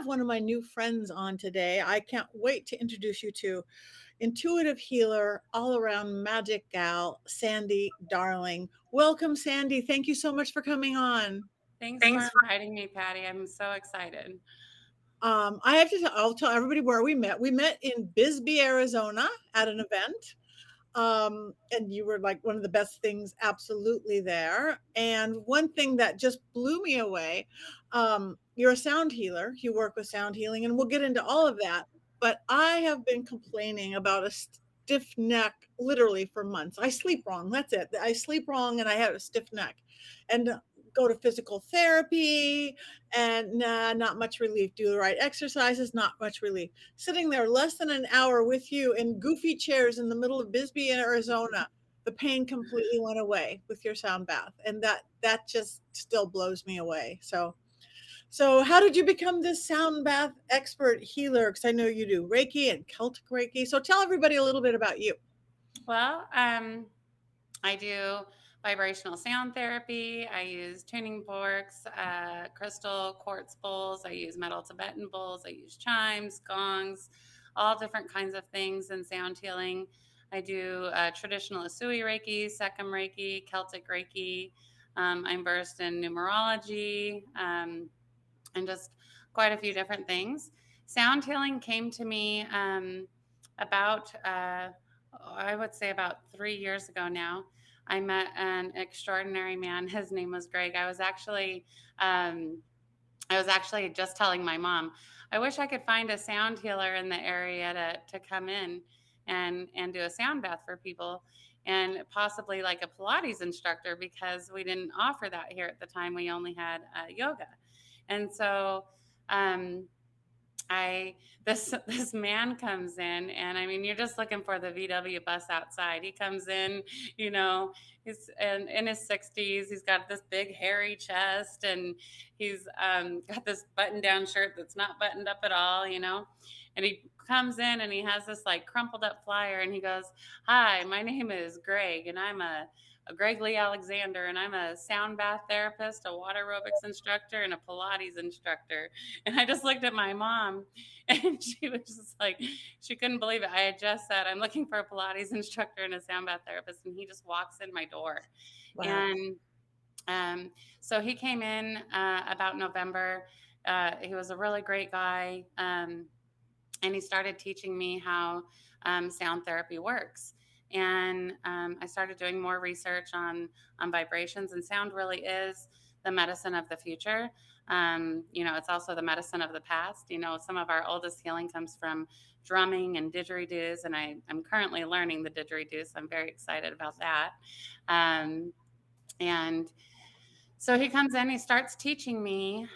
have one of my new friends on today. I can't wait to introduce you to intuitive healer, all around magic gal, Sandy Darling. Welcome, Sandy. Thank you so much for coming on. Thanks for Thanks. inviting me, Patty. I'm so excited. I have to tell, I'll tell everybody where we met. We met in Bisbee, Arizona at an event. And you were like one of the best things absolutely there. And one thing that just blew me away, you're a sound healer, you work with sound healing, and we'll get into all of that. But I have been complaining about a stiff neck literally for months. I sleep wrong. That's it. I sleep wrong and I have a stiff neck. And go to physical therapy and nah, not much relief. Do the right exercises, not much relief. Sitting there less than an hour with you in goofy chairs in the middle of Bisbee, Arizona, the pain completely went away with your sound bath, and that just still blows me away. So how did you become this sound bath expert healer? Because I know you do Reiki and Celtic Reiki. So tell everybody a little bit about you. Well, I do vibrational sound therapy. I use tuning forks, crystal quartz bowls. I use metal Tibetan bowls. I use chimes, gongs, all different kinds of things in sound healing. I do traditional Asui Reiki, Sekam Reiki, Celtic Reiki. I'm versed in numerology. And just quite a few different things. Sound healing came to me about, I would say, about 3 years ago now. I met an extraordinary man. His name was Greg. I was actually just telling my mom, I wish I could find a sound healer in the area to come in and do a sound bath for people, and possibly like a Pilates instructor, because we didn't offer that here at the time. We only had yoga. And so um, I this man comes in, and I mean, you're just looking for the VW bus outside. He comes in, you know, he's in his 60s. He's got this big hairy chest, and he's got this button-down shirt that's not buttoned up at all, you know. And he comes in and he has this like crumpled up flyer, and he goes, "Hi, my name is Greg, and I'm a Greg Lee Alexander, and I'm a sound bath therapist, a water aerobics instructor, and a Pilates instructor." And I just looked at my mom, and she was just like, she couldn't believe it. I had just said, I'm looking for a Pilates instructor and a sound bath therapist. And he just walks in my door. Wow. And so he came in about November. He was a really great guy. And he started teaching me how sound therapy works. And I started doing more research on vibrations, and sound really is the medicine of the future. It's also the medicine of the past. Some of our oldest healing comes from drumming and didgeridoos, and I'm currently learning the didgeridoo, so I'm very excited about that. Um, and so he comes in, he starts teaching me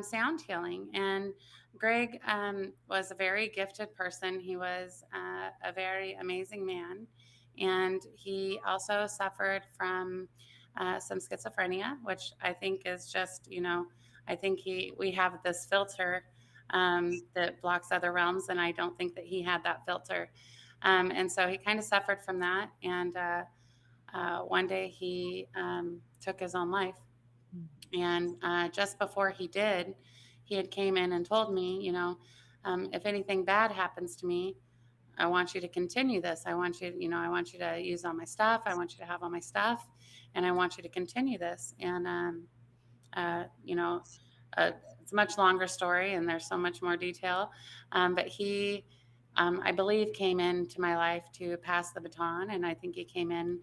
sound healing. And Greg was a very gifted person. He was a very amazing man. And he also suffered from some schizophrenia, which I think is just, I think we have this filter that blocks other realms. And I don't think that he had that filter. And so he kind of suffered from that. And one day he took his own life. And just before he did, he had came in and told me, if anything bad happens to me, I want you to continue this. I want you to use all my stuff. I want you to have all my stuff, and I want you to continue this. And uh, you know, it's a much longer story, and there's so much more detail. But he, I believe, came into my life to pass the baton, and I think he came in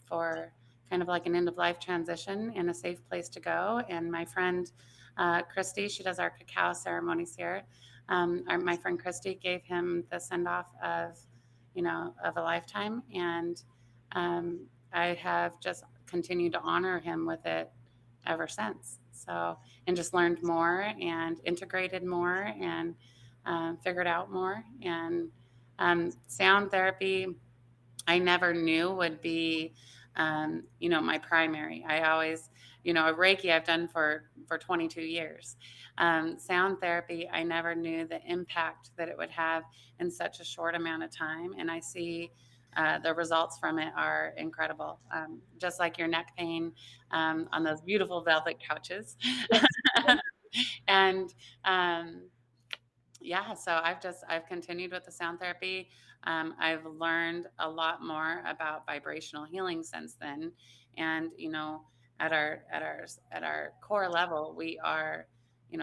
for kind of like an end of life transition and a safe place to go. And my friend Christy, she does our cacao ceremonies here. My friend Christy gave him the send off of a lifetime, and I have just continued to honor him with it ever since. So, and just learned more and integrated more and figured out more. And sound therapy, I never knew would be, my primary. I always, Reiki I've done for 22 years. Sound therapy, I never knew the impact that it would have in such a short amount of time. And I see the results from it are incredible. Just like your neck pain on those beautiful velvet couches. And um, yeah, so I've continued with the sound therapy. I've learned a lot more about vibrational healing since then. And at our core level, we are,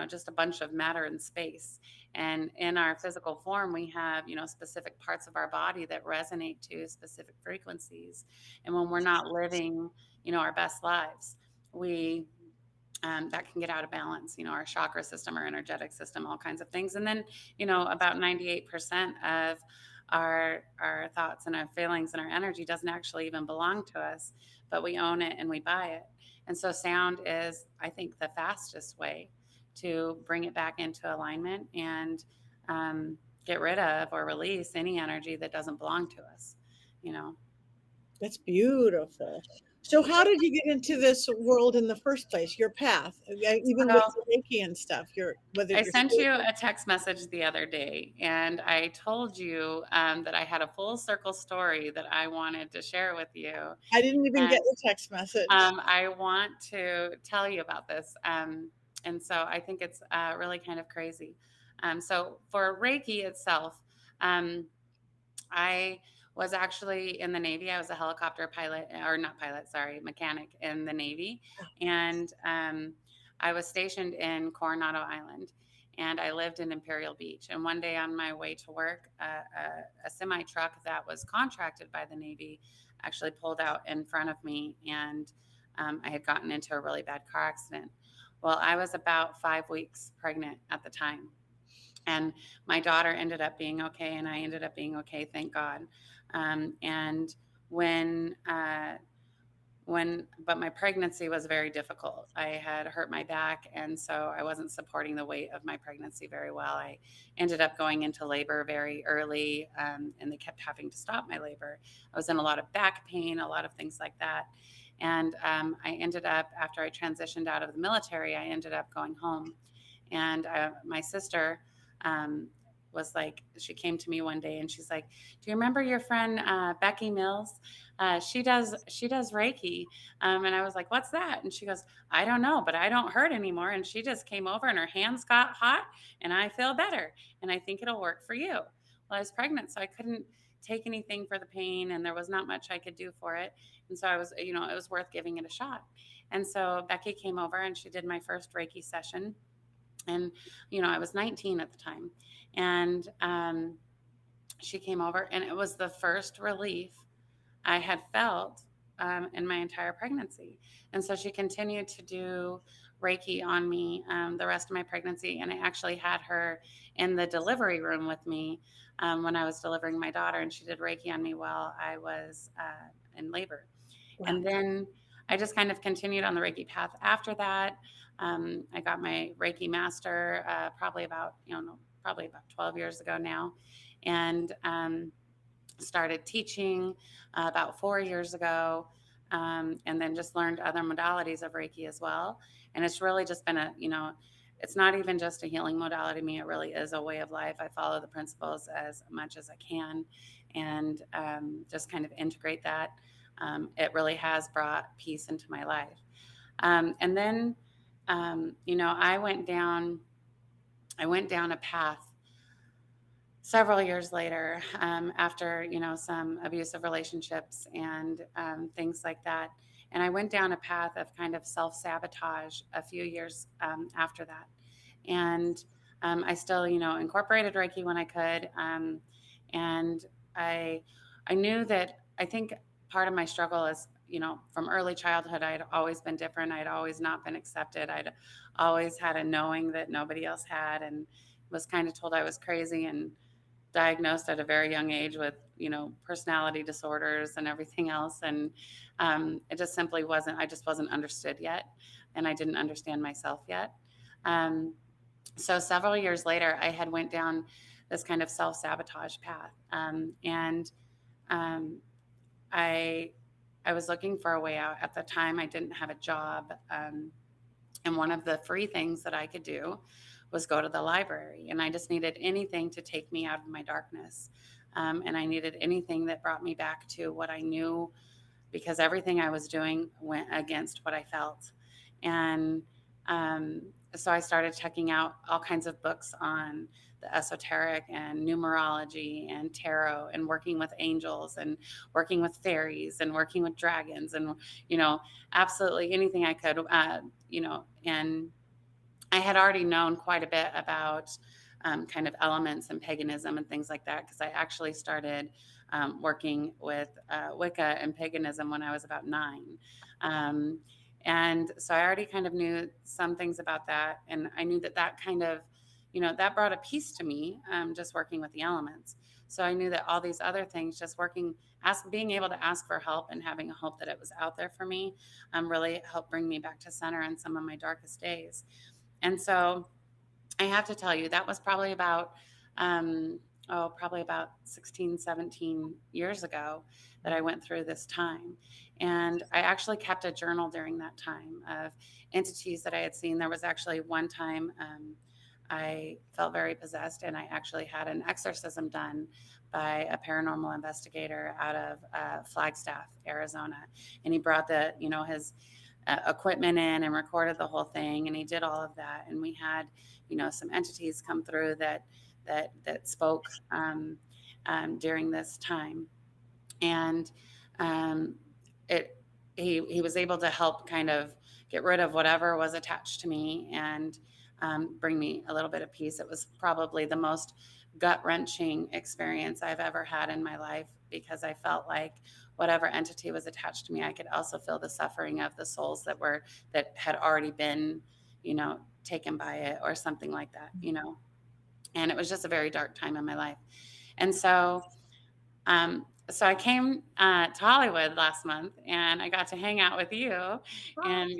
just a bunch of matter and space. And in our physical form, we have, specific parts of our body that resonate to specific frequencies. And when we're not living, our best lives, we that can get out of balance, our chakra system, our energetic system, all kinds of things. And then, about 98% of our thoughts and our feelings and our energy doesn't actually even belong to us, but we own it and we buy it. And so sound is, I think, the fastest way to bring it back into alignment and get rid of or release any energy that doesn't belong to us, you know. That's beautiful. So how did you get into this world in the first place? Your path, even with So the Reiki and stuff, whether I you're sent you spiritual. a text message the other day, and I told you that I had a full circle story that I wanted to share with you. I didn't even get And the text message. I want to tell you about this. And so I think it's really kind of crazy. So for Reiki itself, um, I was actually in the Navy. I was a helicopter pilot, or not pilot, sorry, mechanic in the Navy. And I was stationed in Coronado Island. And I lived in Imperial Beach. And one day on my way to work, a semi truck that was contracted by the Navy actually pulled out in front of me. And I had gotten into a really bad car accident. Well, I was about 5 weeks pregnant at the time, and my daughter ended up being okay, and I ended up being okay, thank God. And when but my pregnancy was very difficult. I had hurt my back, and so I wasn't supporting the weight of my pregnancy very well. I ended up going into labor very early, and they kept having to stop my labor. I was in a lot of back pain, a lot of things like that. And I ended up, after I transitioned out of the military, I ended up going home. And my sister was like, she came to me one day and she's like, "Do you remember your friend Becky Mills? She does Reiki." And I was like, "What's that?" And she goes, "I don't know, but I don't hurt anymore. And she just came over and her hands got hot, and I feel better. And I think it'll work for you." Well, I was pregnant, so I couldn't take anything for the pain, and there was not much I could do for it. And so I was, it was worth giving it a shot. And so Becky came over and she did my first Reiki session. And I was 19 at the time. And she came over, and it was the first relief I had felt in my entire pregnancy. And so she continued to do Reiki on me the rest of my pregnancy. And I actually had her in the delivery room with me when I was delivering my daughter, and she did Reiki on me while I was in labor. Wow. And then I just kind of continued on the Reiki path after that. I got my Reiki master probably about 12 years ago now, and started teaching about 4 years ago, and then just learned other modalities of Reiki as well. And it's really just been it's not even just a healing modality to me. It really is a way of life. I follow the principles as much as I can, and just kind of integrate that. It really has brought peace into my life. And then, I went down a path several years later, after some abusive relationships and things like that. And I went down a path of kind of self-sabotage a few years after that. And I still incorporated Reiki when I could. And I knew that, I think part of my struggle is, from early childhood, I'd always been different. I'd always not been accepted. I'd always had a knowing that nobody else had, and was kind of told I was crazy, and diagnosed at a very young age with personality disorders and everything else. And it just simply wasn't, I just wasn't understood yet, and I didn't understand myself yet. um, so several years later, I had went down this kind of self-sabotage path, and um, I I was looking for a way out. At the time, I didn't have a job, and one of the free things that I could do was go to the library. And I just needed anything to take me out of my darkness. And I needed anything that brought me back to what I knew, because everything I was doing went against what I felt. And so I started checking out all kinds of books on the esoteric and numerology and tarot and working with angels and working with fairies and working with dragons and, you know, absolutely anything I could, and I had already known quite a bit about kind of elements and paganism and things like that because I actually started working with Wicca and paganism when I was about 9. Um, and so I already kind of knew some things about that. And I knew that that kind of, that brought a peace to me, just working with the elements. So I knew that all these other things, just being able to ask for help and having a hope that it was out there for me, really helped bring me back to center in some of my darkest days. And so I have to tell you, that was um, probably about 16, 17 years ago that I went through this time. And I actually kept a journal during that time of entities that I had seen. There was actually one time I felt very possessed, and I actually had an exorcism done by a paranormal investigator out of Flagstaff, Arizona. And he brought his equipment in and recorded the whole thing, and he did all of that. And we had some entities come through that spoke during this time. And um, it he was able to help kind of get rid of whatever was attached to me and bring me a little bit of peace. It was probably the most gut-wrenching experience I've ever had in my life, because I felt like whatever entity was attached to me, I could also feel the suffering of the souls that had already been, taken by it or something like that. And it was just a very dark time in my life. And so I came to Hollywood last month, and I got to hang out with you and,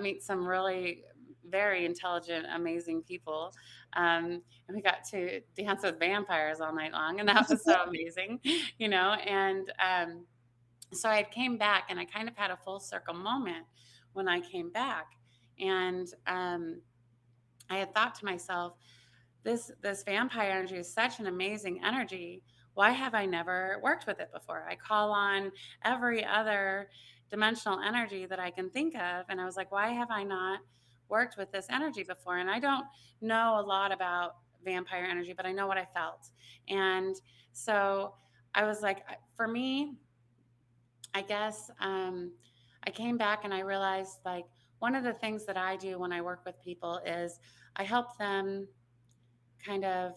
meet some really very intelligent, amazing people. And we got to dance with vampires all night long, and that was so amazing, and so I came back, and I kind of had a full circle moment when I came back. And I had thought to myself, this vampire energy is such an amazing energy. Why have I never worked with it before? I call on every other dimensional energy that I can think of, and I was like, why have I not worked with this energy before? And I don't know a lot about vampire energy, but I know what I felt. And so I was like, for me, I guess I came back and I realized, like, one of the things that I do when I work with people is I help them kind of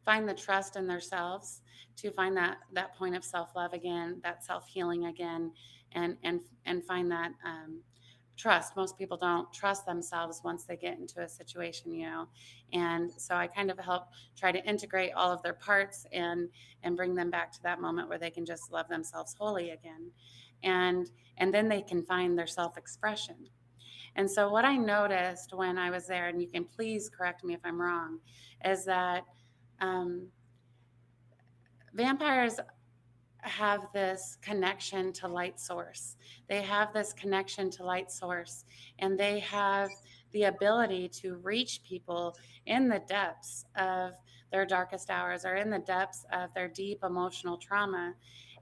find the trust in themselves, to find that point of self-love again, that self-healing again, and find that trust. Most people don't trust themselves once they get into a situation. And so I kind of help try to integrate all of their parts and bring them back to that moment where they can just love themselves wholly again, and then they can find their self-expression. And so what I noticed when I was there, and you can please correct me if I'm wrong, is that um, vampires have this connection to light source. They have this connection to light source, and they have the ability to reach people in the depths of their darkest hours or in the depths of their deep emotional trauma,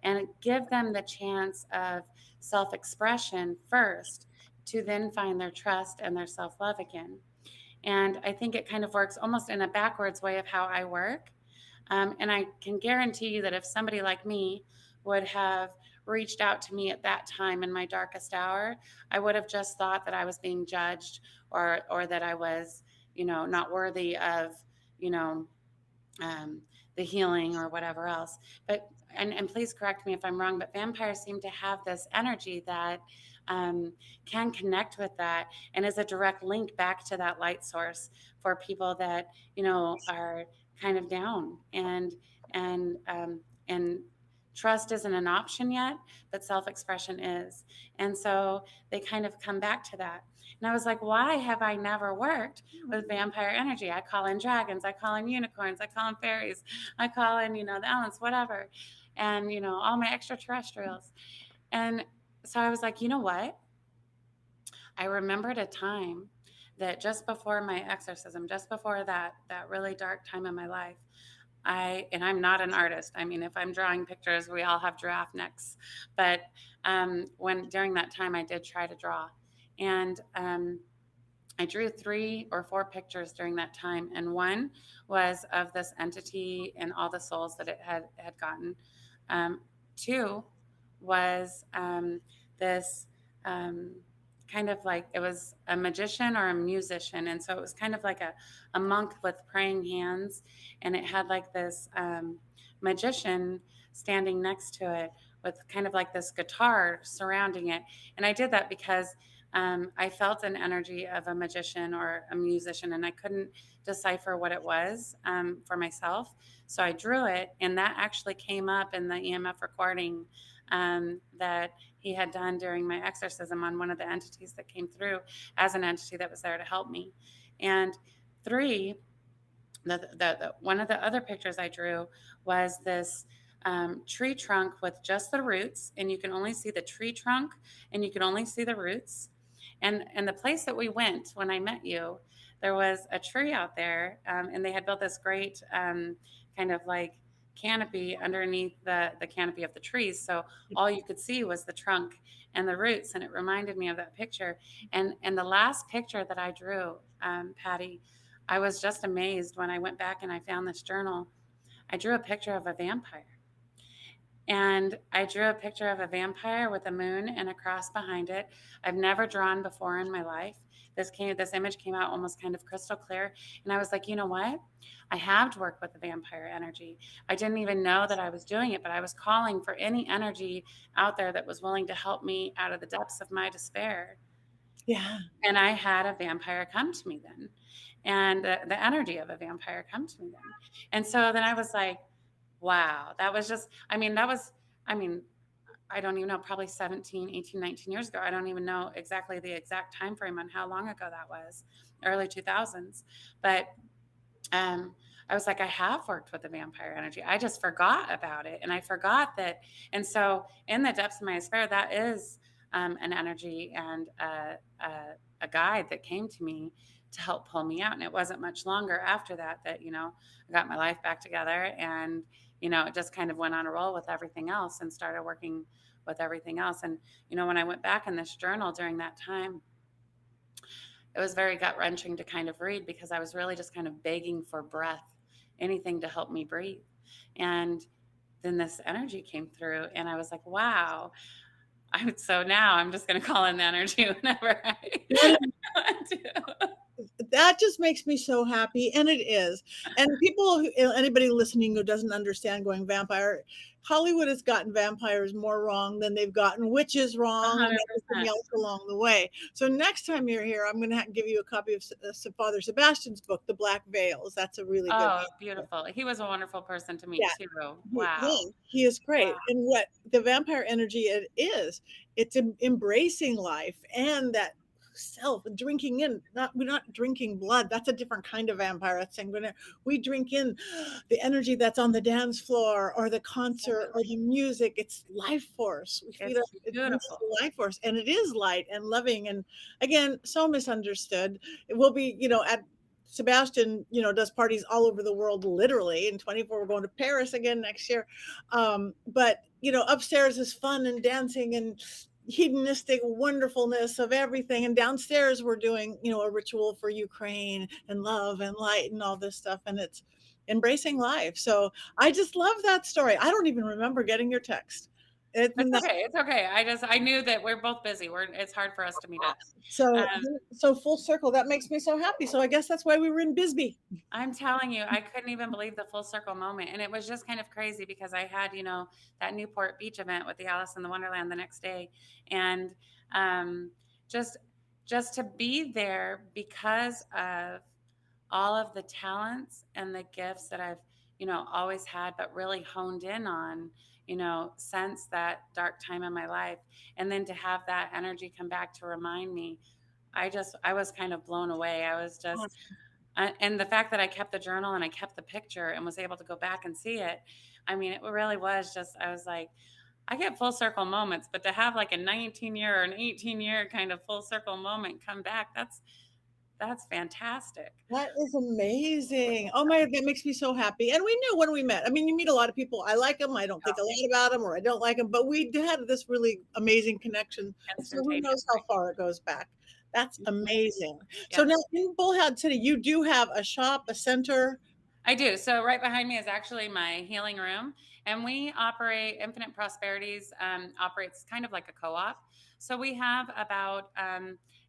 and give them the chance of self-expression first, to then find their trust and their self-love again. And I think it kind of works almost in a backwards way of how I work. And I can guarantee you that if somebody like me would have reached out to me at that time in my darkest hour, I would have just thought that I was being judged, or that I was, not worthy of, you know, um, the healing or whatever else. But and please correct me if I'm wrong, but vampires seem to have this energy that can connect with that, and is a direct link back to that light source for people that are kind of down, and trust isn't an option yet, but self-expression is. And so they kind of come back to that. And I was like, why have I never worked with vampire energy? I call in dragons, I call in unicorns, I call in fairies, I call in, the elements, whatever. And, all my extraterrestrials. And so I was like, you know what? I remembered a time that just before my exorcism, just before that really dark time in my life, and I'm not an artist. I mean, if I'm drawing pictures, we all have giraffe necks. But when during that time, I did try to draw, and I drew 3 or 4 pictures during that time, and one was of this entity and all the souls that it had gotten. Um, Two was this um, kind of like, it was a magician or a musician, and so it was kind of like a monk with praying hands, and it had like this magician standing next to it with kind of like this guitar surrounding it. And I did that because I felt an energy of a magician or a musician, and I couldn't decipher what it was for myself. So I drew it, and that actually came up in the EMF recording that he had done during my exorcism on one of the entities that came through as an entity that was there to help me. And three, one of the other pictures I drew was this tree trunk with just the roots, and you can only see the tree trunk and you can only see the roots. And the place that we went when I met you, there was a tree out there, and they had built this great kind of like canopy underneath the canopy of the trees. So all you could see was the trunk and the roots, and it reminded me of that picture. And the last picture that I drew, Patti, I was just amazed when I went back and I found this journal. I drew a picture of a vampire. And I drew a picture of a vampire with a moon and a cross behind it. I've never drawn before in my life. This image came out almost kind of crystal clear. And I was like, you know what? I have to work with the vampire energy. I didn't even know that I was doing it, but I was calling for any energy out there that was willing to help me out of the depths of my despair. Yeah. And I had a vampire come to me then, and the energy of a vampire come to me then. And so then I was like, wow, that was just, I mean, I don't even know, probably 17, 18, 19 years ago. I don't even know exactly the exact time frame on how long ago that was, early 2000s. But I was like, I have worked with the vampire energy. I just forgot about it. And I forgot that. And so, in the depths of my despair, that is an energy and a guide that came to me to help pull me out. And it wasn't much longer after that I got my life back together, and, it just kind of went on a roll with everything else and started working with everything else. And, when I went back in this journal during that time, it was very gut wrenching to kind of read, because I was really just kind of begging for breath, anything to help me breathe. And then this energy came through, and I was like, wow. So now I'm just going to call in the energy whenever I want to. That just makes me so happy, and it is. And anybody listening who doesn't understand going vampire, Hollywood has gotten vampires more wrong than they've gotten witches wrong and everything 100%. else along the way. So next time you're here, I'm going to give you a copy of Father Sebastian's book, The Black Veils. That's a really good Oh, book. beautiful. He was a wonderful person to Yeah, meet too. Wow. yeah, he is Wow. great. And what the vampire energy it's embracing life and that self drinking in. We're not drinking blood. That's a different kind of vampire. That's saying we drink in the energy that's on the dance floor or the concert or the music. It's life force. We feed It's us. It's beautiful. life force, and it is light and loving. And again, so misunderstood. It will be, at Sebastian, does parties all over the world, literally. In 24, we're going to Paris again next year. But, upstairs is fun and dancing and hedonistic wonderfulness of everything. And downstairs, we're doing, a ritual for Ukraine and love and light and all this stuff. And it's embracing life. So I just love that story. I don't even remember getting your text. It's It's not, okay. It's okay. I knew that we're both busy. It's hard for us to meet up. so, Um, so full circle. That makes me so happy. So I guess that's why we were in Bisbee. I'm telling you, I couldn't even believe the full circle moment. And it was just kind of crazy because I had, that Newport Beach event with the Alice in the Wonderland the next day. And um, just just to be there because of all of the talents and the gifts that I've, always had, but really honed in on, since that dark time in my life. And then to have that energy come back to remind me, I was kind of blown away. I was just, and the fact that I kept the journal and I kept the picture and was able to go back and see it, I mean, it really was just, I was like, I get full circle moments, but to have like a 19-year or an 18-year kind of full circle moment come back, that's fantastic. That is amazing. Oh my, that makes me so happy. And we knew when we met. I mean, you meet a lot of people. I like them. I don't think a lot about them, or I don't like them, but we had this really amazing connection. So who knows how Instantaneously. far it goes back. That's amazing. So Yep. now in Bullhead City, you do have a shop, a center? I do. So right behind me is actually my healing room, and we operate Infinite Prosperities. Operates kind of like a co-op. So we have about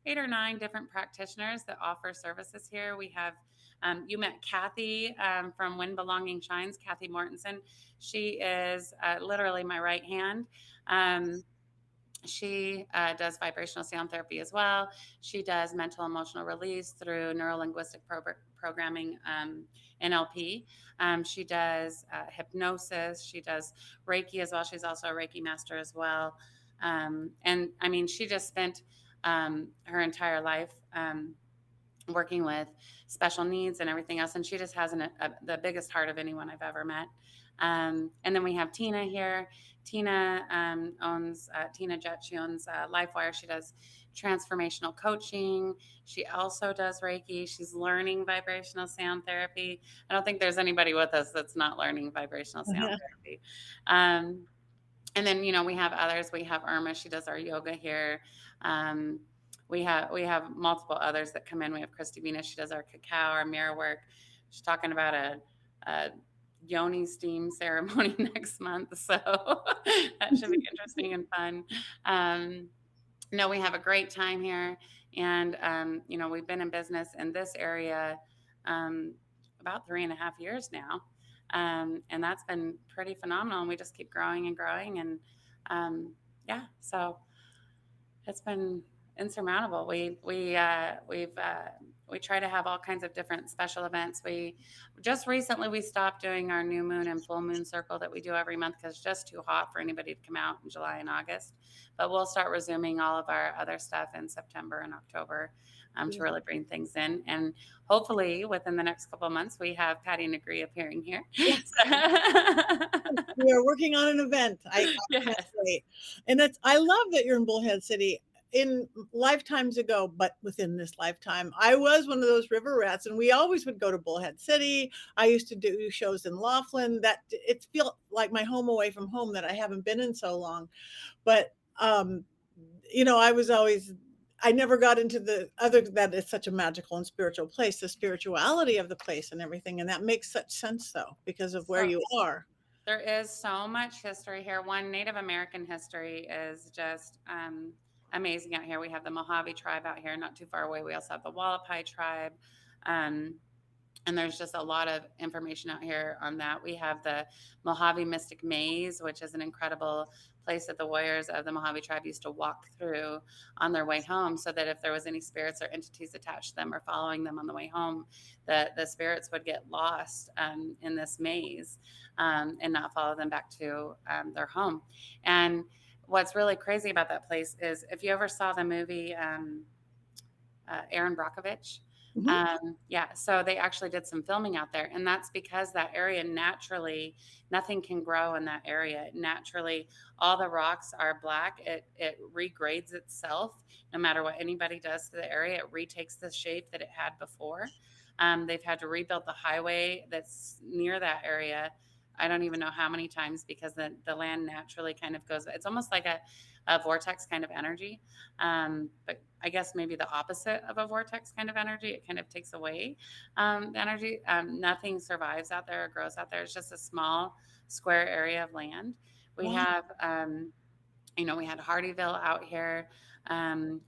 8 or 9 different practitioners that offer services here. We have you met Kathy from When Belonging Shines, Kathy Mortensen. She is literally my right hand. She does vibrational sound therapy as well. She does mental emotional release through neuro linguistic programming, NLP. She does hypnosis. She does Reiki as well. She's also a Reiki master as well. And I mean, she just spent her entire life working with special needs and everything else. And she just has the biggest heart of anyone I've ever met. And then we have Tina here. Tina owns Tina Jet. She owns LifeWire. She does transformational coaching. She also does Reiki. She's learning vibrational sound therapy. I don't think there's anybody with us that's not learning vibrational sound therapy. And then we have others. We have Irma. She does our yoga here. Um, we have multiple others that come in. We have Christy Venus. She does our cacao, our mirror work. She's talking about a yoni steam ceremony next month, so that should be interesting and fun. No, we have a great time here, and we've been in business in this area um, about 3.5 years now, and that's been pretty phenomenal. And we just keep growing and growing, and yeah, so it's been insurmountable. We try to have all kinds of different special events. We just recently we stopped doing our new moon and full moon circle that we do every month because it's just too hot for anybody to come out in July and August. But we'll start resuming all of our other stuff in September and October to really bring things in. And hopefully within the next couple of months, we have Patti and Negri appearing here. Yes. We are working on an event. I can't Yes. wait. And I love that you're in Bullhead City. In lifetimes ago, but within this lifetime, I was one of those river rats, and we always would go to Bullhead City. I used to do shows in Laughlin. That it feels like my home away from home that I haven't been in so long. But I was always I never got into the other that it's such a magical and spiritual place, the spirituality of the place and everything. And that makes such sense though, because of where So you are. there is so much history here. One, Native American history is just amazing out here. We have the Mojave tribe out here, not too far away. We also have the Wallapai tribe. Um, and there's just a lot of information out here on that. We have the Mojave Mystic Maze, which is an incredible place that the warriors of the Mojave tribe used to walk through on their way home, so that if there was any spirits or entities attached to them or following them on the way home, the spirits would get lost in this maze and not follow them back to their home. And what's really crazy about that place is if you ever saw the movie Aaron Brockovich. Mhm. Yeah, so they actually did some filming out there, and that's because that area naturally, nothing can grow in that area. Naturally, all the rocks are black. It regrades itself no matter what anybody does to the area. It retakes the shape that it had before. They've had to rebuild the highway that's near that area. I don't even know how many times because the land naturally kind of goes. It's almost like a vortex kind of energy, but I guess maybe the opposite of a vortex kind of energy. It kind of takes away the energy. Nothing survives out there or grows out there. It's just a small square area of land. We Wow. have, we had Hardyville out here, and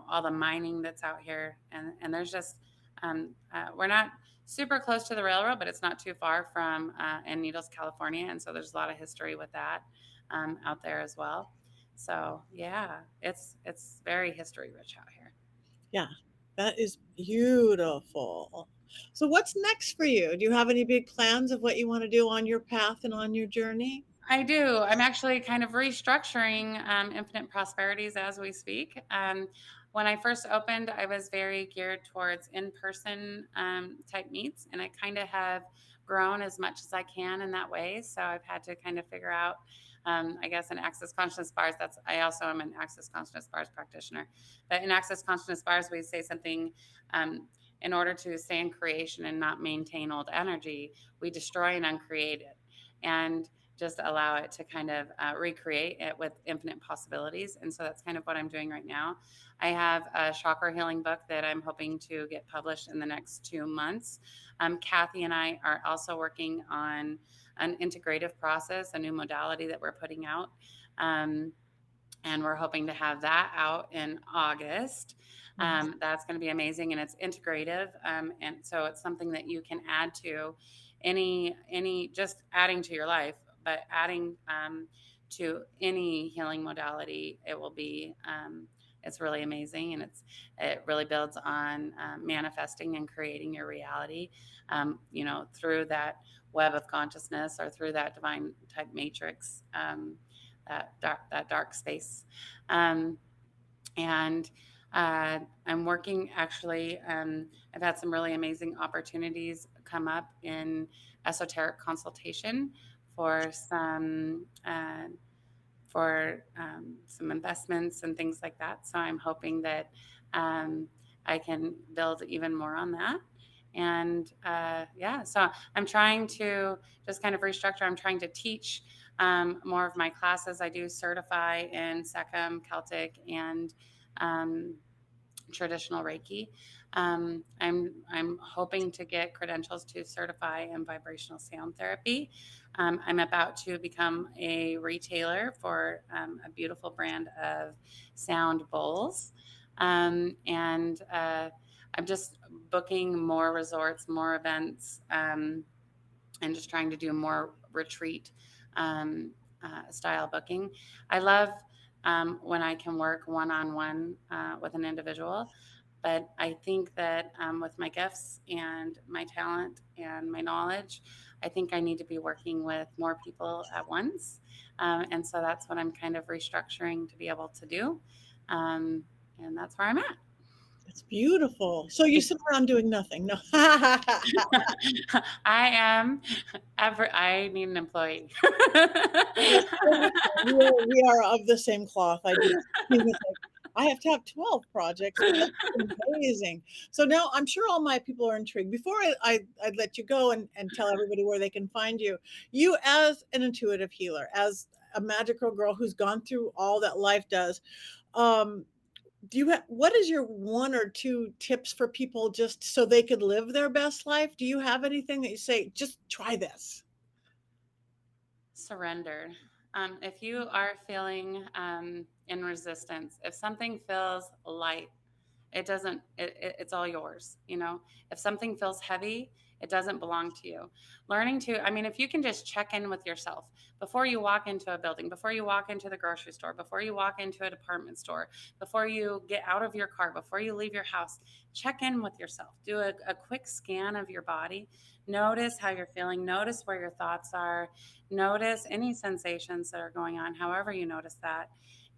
all the mining that's out here, and there's just we're not super close to the railroad, but it's not too far from in Needles, California, and so there's a lot of history with that out there as well. So yeah, it's very history rich out here. Yeah, that is beautiful. So what's next for you? Do you have any big plans of what you want to do on your path and on your journey? I do. I'm actually kind of restructuring Infinite Prosperities as we speak. When I first opened, I was very geared towards in-person type meets, and I kind of have grown as much as I can in that way. So I've had to kind of figure out, I guess, in Access Consciousness bars. I also am an Access Consciousness bars practitioner, but in Access Consciousness bars, we say something. In order to stay in creation and not maintain old energy, we destroy and uncreate it. And just allow it to kind of recreate it with infinite possibilities. And so that's kind of what I'm doing right now. I have a chakra healing book that I'm hoping to get published in the next 2 months. Kathy and I are also working on an integrative process, a new modality that we're putting out. Um, and we're hoping to have that out in August. That's going to be amazing, and it's integrative, and so it's something that you can add to any just adding to your life, but adding to any healing modality. It will be. It's really amazing, and it really builds on manifesting and creating your reality, through that web of consciousness or through that divine type matrix. That dark space. Um, and I'm working actually. I've had some really amazing opportunities come up in esoteric consultation for some investments and things like that. So I'm hoping that um, I can build even more on that. And yeah, so I'm trying to just kind of restructure. I'm trying to teach more of my classes. I do certify in Sekhem, Celtic, and um, traditional Reiki. I'm hoping to get credentials to certify in vibrational sound therapy. I'm about to become a retailer for a beautiful brand of sound bowls, and I'm just booking more resorts, more events, and just trying to do more retreat style booking. I love when I can work one on one with an individual. But I think that with my gifts and my talent and my knowledge, I think I need to be working with more people at once. And so that's what I'm kind of restructuring to be able to do. And that's where I'm at. It's beautiful. So you sit around doing nothing. No. I need an employee. We are of the same cloth. I do. I have to have 12 projects, but that's amazing. So now I'm sure all my people are intrigued. Before I'd let you go and tell everybody where they can find you, you as an intuitive healer, as a magical girl who's gone through all that life does, um, do you have what is your one or two tips for people just so they could live their best life? Do you have anything that you say, just try this? Surrender. If you are feeling in resistance, if something feels light, it's all yours. If something feels heavy, it doesn't belong to you. Learning to, I mean, if you can just check in with yourself before you walk into a building, before you walk into the grocery store, before you walk into a department store, before you get out of your car, before you leave your house, check in with yourself. Do a quick scan of your body. Notice how you're feeling. Notice where your thoughts are. Notice any sensations that are going on, however you notice that.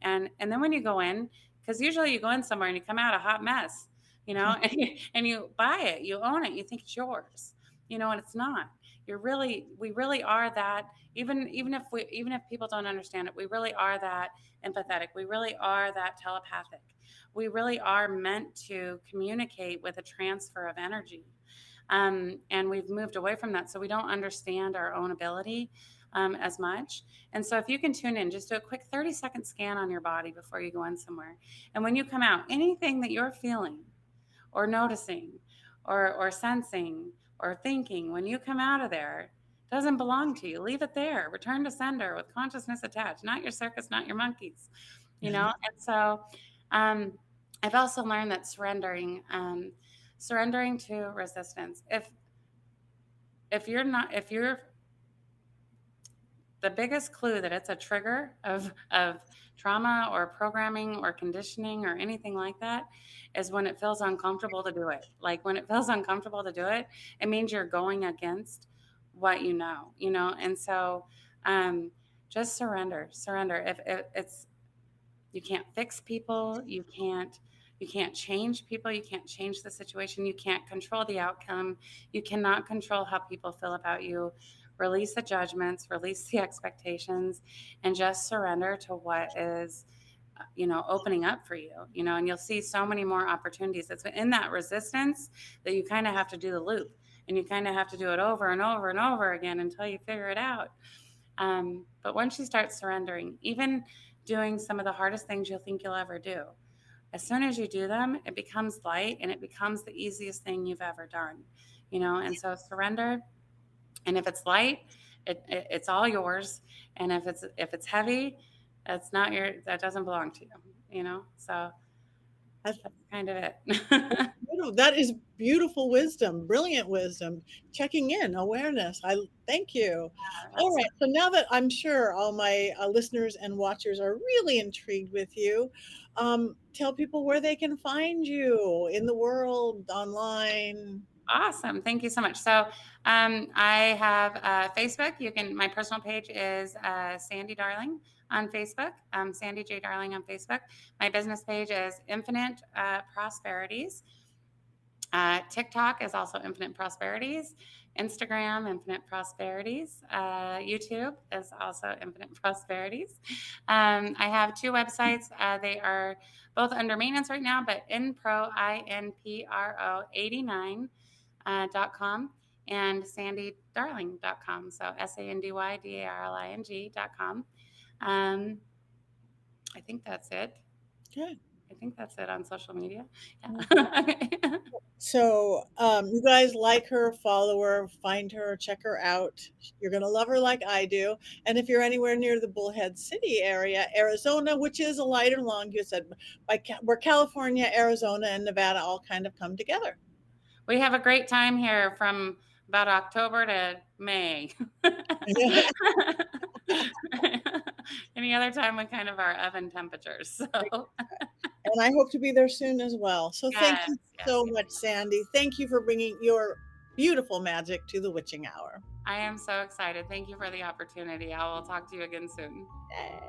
And then when you go in, because usually you go in somewhere and you come out a hot mess, and you buy it, you own it, you think it's yours, and it's not. We really are that. Even if people don't understand it, we really are that empathetic. We really are that telepathic. We really are meant to communicate with a transfer of energy. And we've moved away from that, so we don't understand our own ability as much. And so if you can tune in, just do a quick 30-second scan on your body before you go in somewhere. And when you come out, anything that you're feeling or noticing or sensing or thinking, when you come out of there, doesn't belong to you. Leave it there. Return to sender with consciousness attached, not your circus, not your monkeys. And so um, I've also learned that surrendering to resistance. If you're the biggest clue that it's a trigger of trauma or programming or conditioning or anything like that is when it feels uncomfortable to do it. Like when it feels uncomfortable to do it, it means you're going against what and so just surrender. If it's you can't fix people, you can't change people, you can't change the situation, you can't control the outcome, you cannot control how people feel about you. Release the judgments, release the expectations, and just surrender to what is opening up for you, and you'll see so many more opportunities. It's in that resistance that you kind of have to do the loop, and you kind of have to do it over and over and over again until you figure it out. But once you start surrendering, even doing some of the hardest things you'll think you'll ever do, as soon as you do them, it becomes light and it becomes the easiest thing you've ever done, you know? And so surrender. And if it's light, it's all yours. And if it's heavy, that's not your, that doesn't belong to you, you know? So That's that's kind of it. that is beautiful wisdom, brilliant wisdom. Checking in, awareness. I thank you. All That's right. So now that I'm sure all my listeners and watchers are really intrigued with you, tell people where they can find you in the world, online. awesome. Thank you so much. So I have Facebook. You can, my personal page is Sandy Darling on Facebook, Sandy J. Darling on Facebook. My business page is Infinite Prosperities. TikTok is also Infinite Prosperities. Instagram, Infinite Prosperities. YouTube is also Infinite Prosperities. I have two websites. They are both under maintenance right now, but Inpro, INPRO 89.com and sandydarling.com. So SANDYDARLING.com. I think that's it. Good. I think that's it on social media. Mhm. Yeah. So, you guys like her, follow her, find her, check her out. You're going to love her like I do. And if you're anywhere near the Bullhead City area, Arizona, which is a light and long, you said, where California, Arizona, and Nevada all kind of come together. We have a great time here from about October to May. Any other time we kind of are oven temperatures. So And I hope to be there soon as well. So thank yes, you yes, so yes. much, Sandy. Thank you for bringing your beautiful magic to the witching hour. I am so excited. Thank you for the opportunity. I will talk to you again soon. Yay.